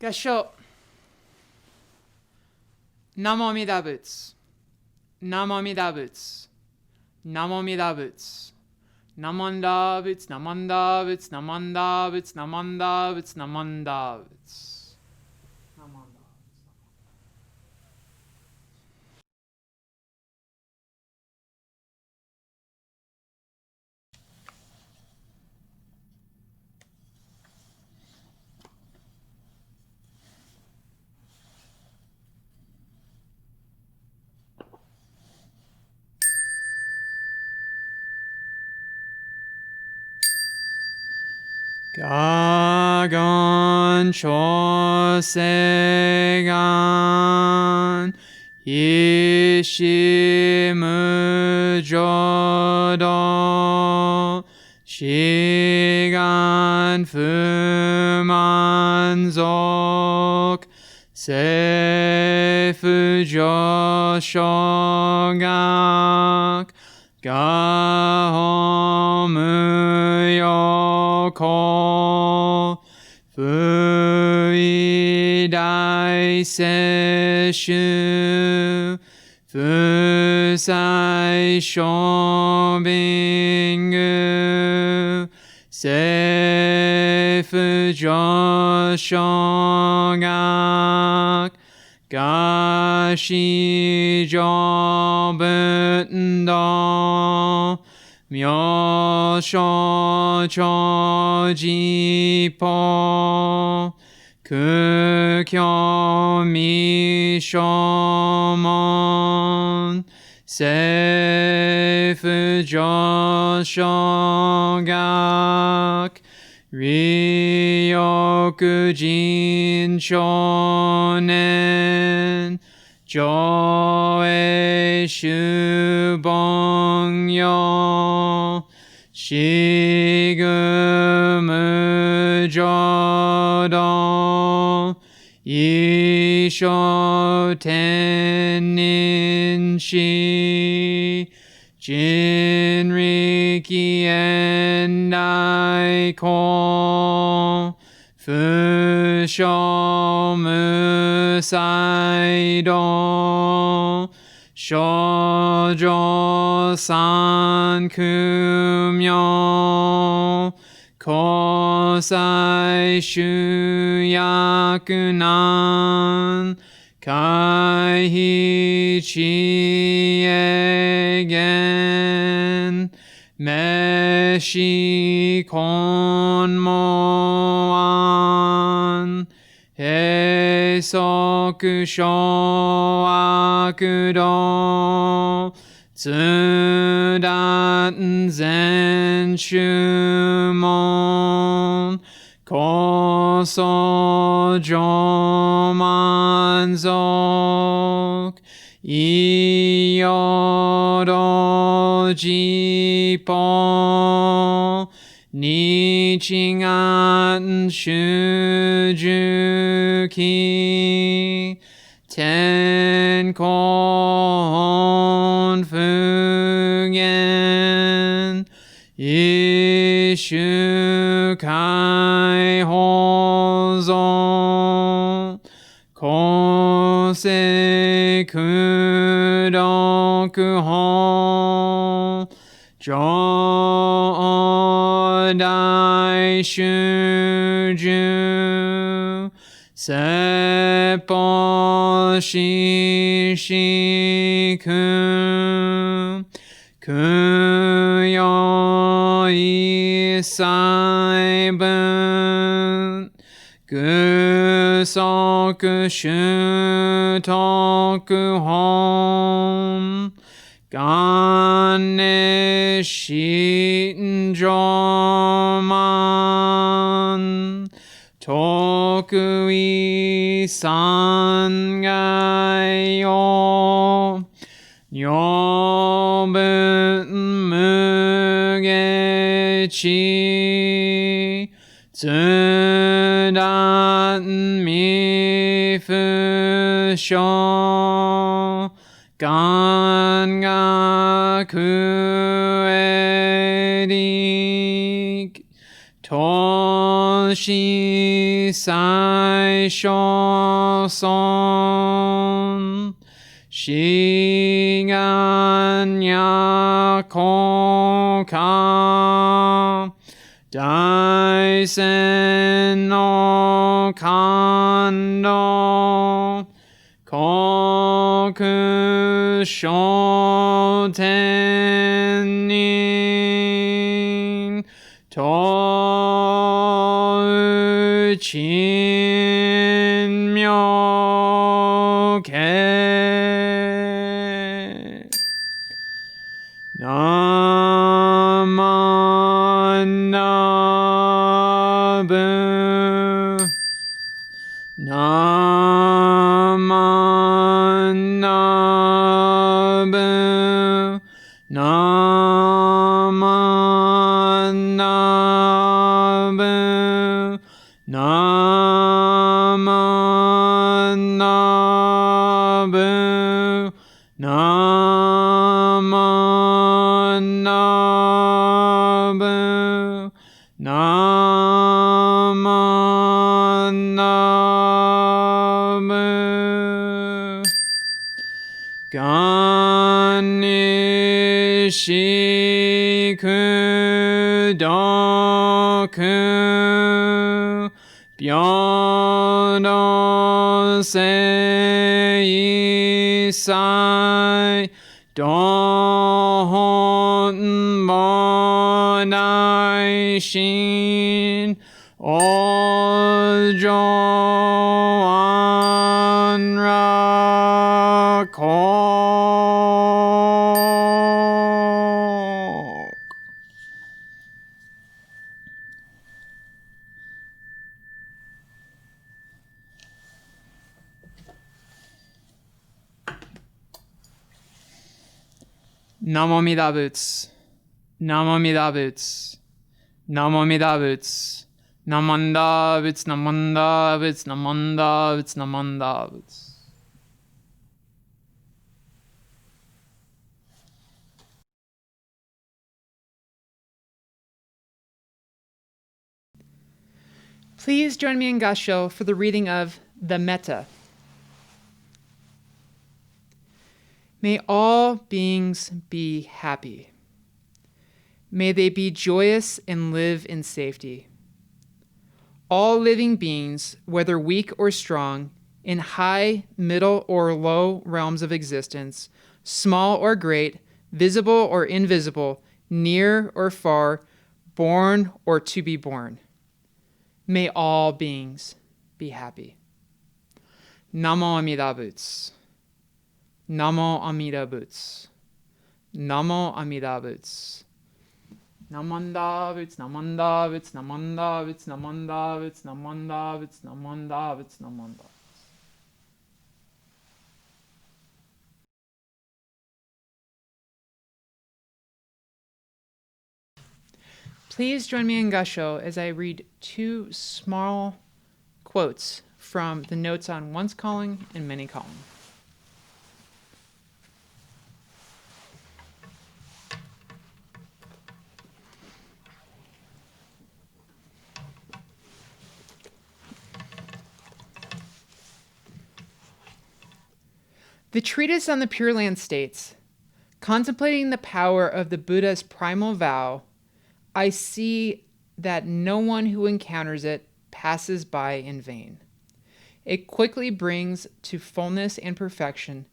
合唱。ナモミダ仏。ナモミダ仏。ナモミダ仏。ナモンダ仏。ナモンダ仏。ナモンダ仏。ナモンダ仏。ナモンダ仏。ガガンチョセガンイシムジョドシガンフマンゾクセフジョショガクガホムヨコ福井大聖主不在小便具政府上昇学合子上文道妙正長寺法苦境未所門政府上昇学利欲人少年上映主凡用しぐむ浄土一生天人師人力現代公不傷無才道少女三苦妙交際集約難回避知恵言滅死根門案閉塞小悪道通達全宗門高僧上満足異様道寺法日願修十期天候普賢一種解放存公正苦毒本上大衆従説法ししく供養一切分具足習徳本願念心上満徳意三害用女分無下知通達未不詳願学エリ Toshi sai shoson shiganya koka daisen no kando koku shoten nin to chin myo ke namanabu namanabu namanabu namanabu namanabu namanabu Gannishiku Byodo Seisai Dohon Bonai Shin Ojo Anrako Namo Amida Boots, Namo Amida Boots, Namo Amida Boots, Namanda Boots, Namanda Boots, Namanda Boots, Namanda Boots. Please join me in Gasho for the reading of the Metta. May all beings be happy. May they be joyous and live in safety. All living beings, whether weak or strong, in high, middle, or low realms of existence, small or great, visible or invisible, near or far, born or to be born. May all beings be happy. Namo Amida Boots. Namo Amida Boots. Namo Amida Boots. Namanda Boots, Namanda Boots, Namanda Boots, Namanda Boots, Namanda Boots, Namanda Boots, Namanda. Please join me in Gasho as I read two small quotes from the notes on Once Calling and Many Calling. The treatise on the Pure Land states, contemplating the power of the Buddha's primal vow, I see that no one who encounters it passes by in vain. It quickly brings to fullness and perfection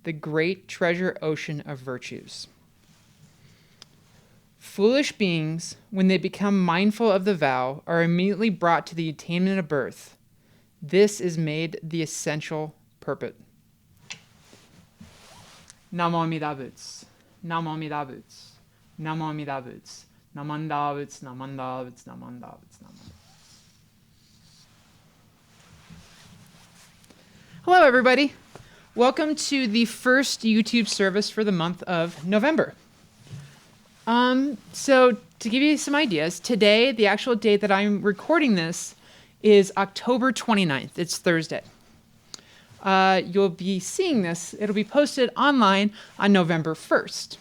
the great treasure ocean of virtues. Foolish beings, when they become mindful of the vow, are immediately brought to the attainment of birth. This is made the essential purport. Namo Amida Boots, Namo Amida Boots, Namo Amida Boots, Namanda Boots, Namanda Boots, Namanda Boots, Namanda. Hello, everybody. Welcome to the first YouTube service for the month of November. So to give you some ideas, today, the actual date that I'm recording this is October 29th. It's Thursday. You'll be seeing this. It'll be posted online on November 1st.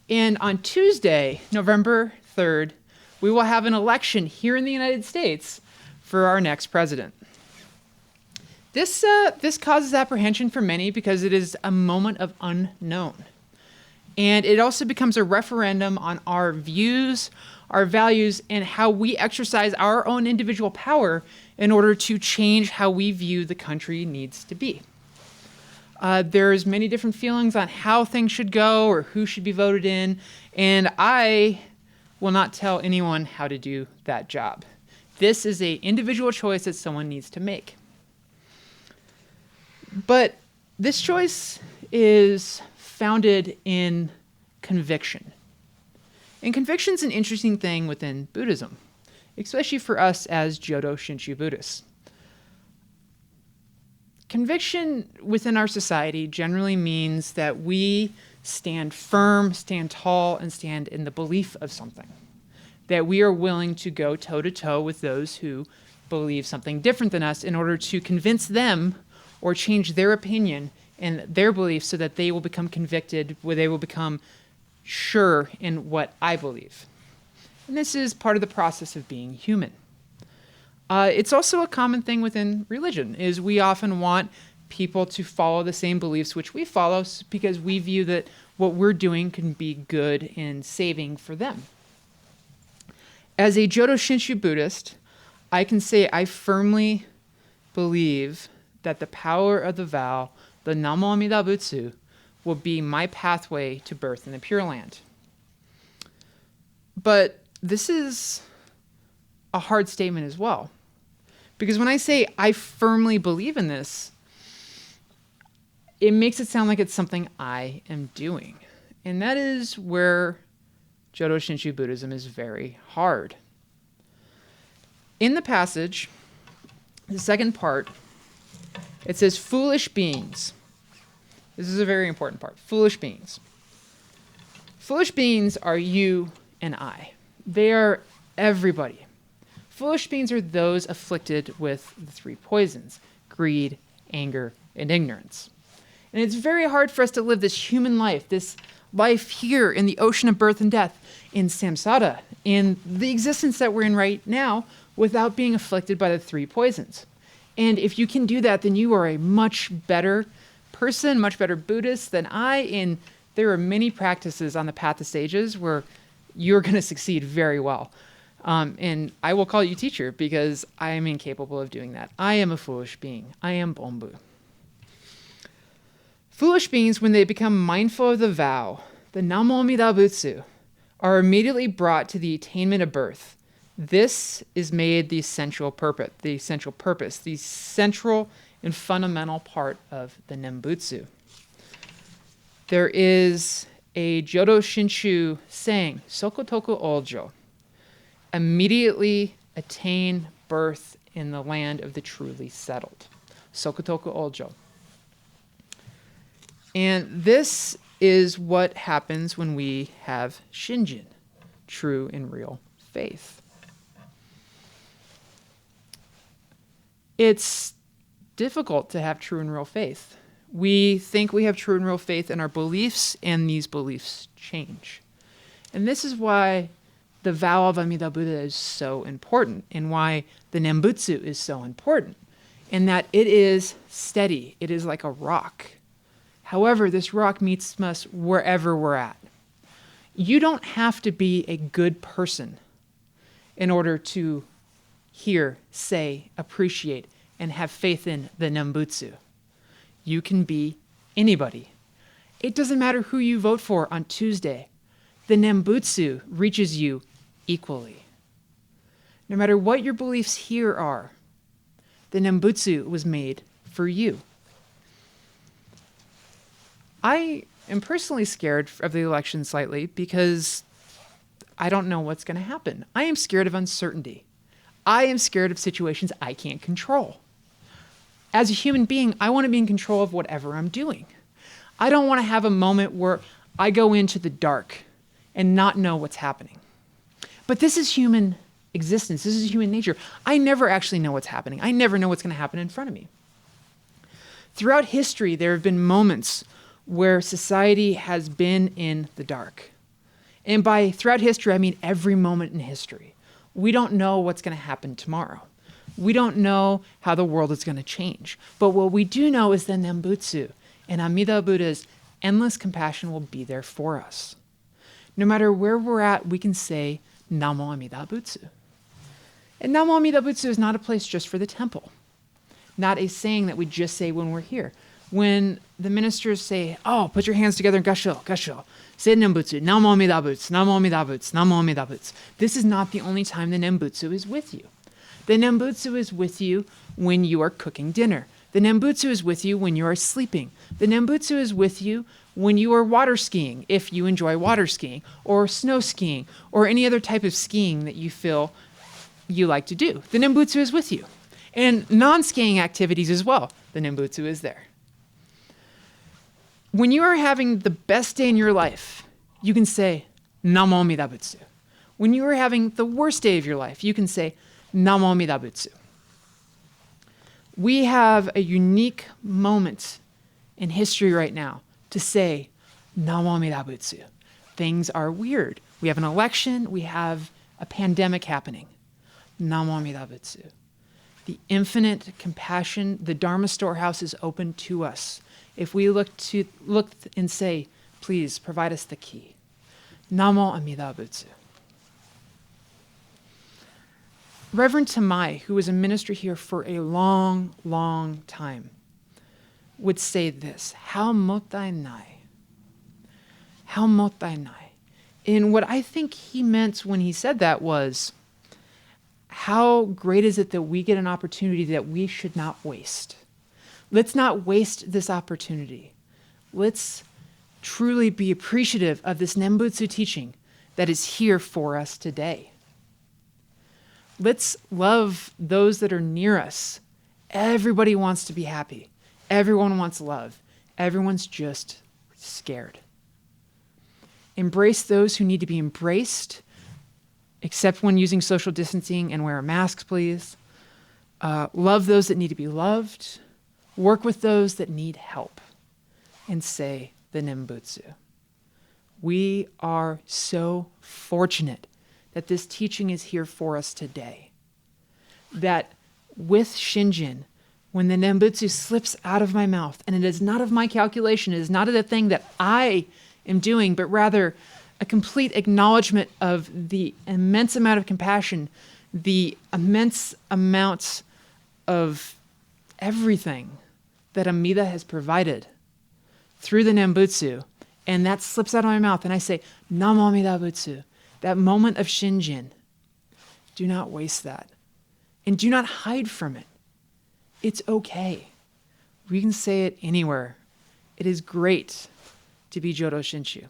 And on Tuesday, November 3rd, we will have an election here in the United States for our next president. This causes apprehension for many because it is a moment of unknown. And it also becomes a referendum on our views, our values, and how we exercise our own individual power in order to change how we view the country needs to be. There's many different feelings on how things should go or who should be voted in, and I will not tell anyone how to do that job. This is an individual choice that someone needs to make. But this choice is founded in conviction. And conviction is an interesting thing within Buddhism, especially for us as Jodo Shinshu Buddhists. Conviction within our society generally means that we stand firm, stand tall, and stand in the belief of something. That we are willing to go toe-to-toe with those who believe something different than us in order to convince them or change their opinion and their beliefs so that they will become convicted, where they will become sure in what I believe. And this is part of the process of being human. It's also a common thing within religion, is we often want people to follow the same beliefs which we follow because we view that what we're doing can be good and saving for them. As a Jodo Shinshu Buddhist, I can say I firmly believe that the power of the vow, the Namo Amida Butsu, will be my pathway to birth in the Pure Land. But this is a hard statement as well. Because when I say I firmly believe in this, it makes it sound like it's something I am doing. And that is where Jodo Shinshu Buddhism is very hard. In the passage, the second part, it says, foolish beings. This is a very important part. Foolish beings. Foolish beings are you and I. They are everybody. Foolish beings are those afflicted with the three poisons: greed, anger, and ignorance. And it's very hard for us to live this human life, this life here in the ocean of birth and death, in samsara, in the existence that we're in right now, without being afflicted by the three poisons. And if you can do that, then you are a much better person, much better Buddhist than I. And there are many practices on the path of sages where you're going to succeed very well. And I will call you teacher because I am incapable of doing that. I am a foolish being. I am Bombu. Foolish beings, when they become mindful of the vow, the Namo Amida Butsu, are immediately brought to the attainment of birth. This is made the central purpose, the central and fundamental part of the Nembutsu. There is a Jodo Shinshu saying, Sokotoku Oljo, immediately attain birth in the land of the truly settled. Sokotoku Oljo. And this is what happens when we have Shinjin, true and real faith. It's difficult to have true and real faith. We think we have true and real faith in our beliefs, and these beliefs change. And this is why the vow of Amida Buddha is so important, and why the Nembutsu is so important, in that it is steady. It is like a rock. However, this rock meets us wherever we're at. You don't have to be a good person in order to hear, say, appreciate, and have faith in the Nembutsu. You can be anybody. It doesn't matter who you vote for on Tuesday. The Nembutsu reaches you equally. No matter what your beliefs here are, the Nembutsu was made for you. I am personally scared of the election slightly because I don't know what's going to happen. I am scared of uncertainty. I am scared of situations I can't control. As a human being, I want to be in control of whatever I'm doing. I don't want to have a moment where I go into the dark and not know what's happening. But this is human existence. This is human nature. I never actually know what's happening. I never know what's going to happen in front of me. Throughout history, there have been moments where society has been in the dark. And by throughout history, I mean every moment in history. We don't know what's going to happen tomorrow. We don't know how the world is going to change. But what we do know is that Nembutsu and Amida Buddha's endless compassion will be there for us. No matter where we're at, we can say Namo Amida Butsu. And Namo Amida Butsu is not a place just for the temple. Not a saying that we just say when we're here. When the ministers say, oh, put your hands together in Gasho, Gasho, say Nembutsu, Namo Amida Butsu, Namo Amida Butsu, Namo Amida Butsu. This is not the only time the Nembutsu is with you. The Nembutsu is with you when you are cooking dinner. The Nembutsu is with you when you are sleeping. The Nembutsu is with you when you are water skiing, if you enjoy water skiing, or snow skiing, or any other type of skiing that you feel you like to do. The Nembutsu is with you. And non-skiing activities as well, the Nembutsu is there. When you are having the best day in your life, you can say, Namo Amida Butsu. When you are having the worst day of your life, you can say, Namo Amida Butsu. We have a unique moment in history right now to say, Namo Amida Butsu. Things are weird. We have an election. We have a pandemic happening. Namo Amida Butsu. The infinite compassion, the Dharma storehouse is open to us. If we look and say, please provide us the key. Namo Amida Butsu. Reverend Tamai, who was a minister here for a long, long time, would say this, how mottai nai. How mottai nai. And what I think he meant when he said that was, how great is it that we get an opportunity that we should not waste? Let's not waste this opportunity. Let's truly be appreciative of this Nembutsu teaching that is here for us today. Let's love those that are near us. Everybody wants to be happy. Everyone wants love. Everyone's just scared. Embrace those who need to be embraced, except when using social distancing, and wear a mask, please. Love those that need to be loved. Work with those that need help. And say the Nembutsu. We are so fortunate that this teaching is here for us today. That with Shinjin, when the Nembutsu slips out of my mouth, and it is not of my calculation, it is not a thing that I am doing, but rather a complete acknowledgement of the immense amount of compassion, the immense amount of everything that Amida has provided through the Nembutsu, and that slips out of my mouth, and I say, Namo Amida Butsu. That moment of Shinjin, do not waste that. And do not hide from it. It's okay. We can say it anywhere. It is great to be Jodo Shinshu.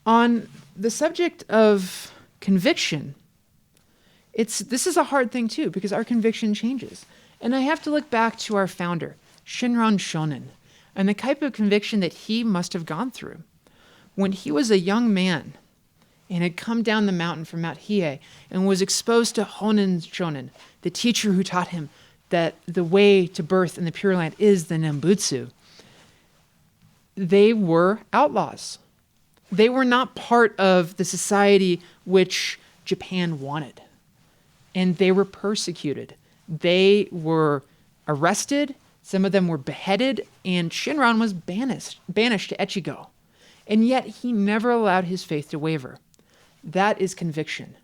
On the subject of conviction, this is a hard thing too, because our conviction changes. And I have to look back to our founder, Shinran Shonin, and the type of conviction that he must have gone through. When he was a young man and had come down the mountain from Mount Hiei and was exposed to Honen Shonin, the teacher who taught him that the way to birth in the Pure Land is the Nembutsu, they were outlaws. They were not part of the society which Japan wanted. And they were persecuted. They were arrested. Some of them were beheaded. And Shinran was banished to Echigo. And yet he never allowed his faith to waver. That is conviction.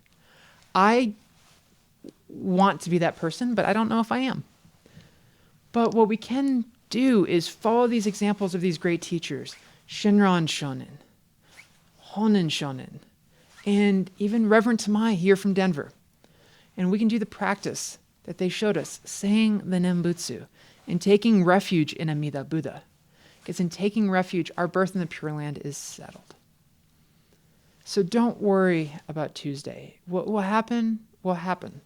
I want to be that person, but I don't know if I am. But what we can do is follow these examples of these great teachers, Shinran Shonin, Honen Shonin, and even Reverend Tamai here from Denver. And we can do the practice that they showed us, saying the Nembutsu and taking refuge in Amida Buddha. Because in taking refuge, our birth in the Pure Land is settled. So don't worry about Tuesday. What will happen, will happen.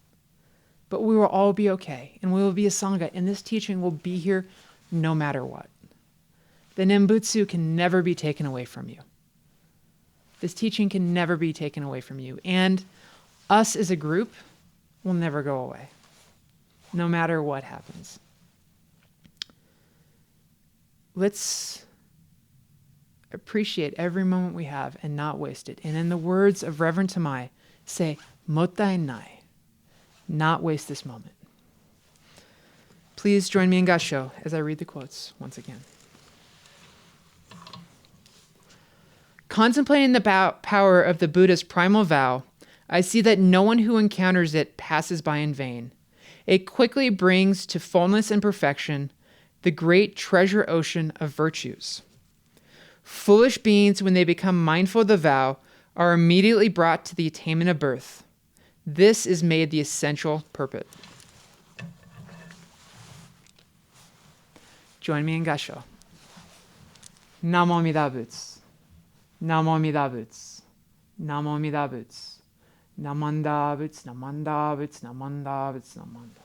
But we will all be okay, and we will be a Sangha, and this teaching will be here no matter what. The Nembutsu can never be taken away from you. This teaching can never be taken away from you. And us as a group will never go away, no matter what happens. appreciate every moment we have and not waste it. And in the words of Reverend Tamai, say, Mottai nai, not waste this moment. Please join me in Gassho as I read the quotes once again. Contemplating the power of the Buddha's primal vow, I see that no one who encounters it passes by in vain. It quickly brings to fullness and perfection the great treasure ocean of virtues. Foolish beings, when they become mindful of the vow, are immediately brought to the attainment of birth. This is made the essential purpose. Join me in Gassho. Namo Amida Buddha. Namo Amida Buddha. Namo Amida Buddha. Namanda Buddha. Namanda Buddha. Namanda Buddha. Namanda.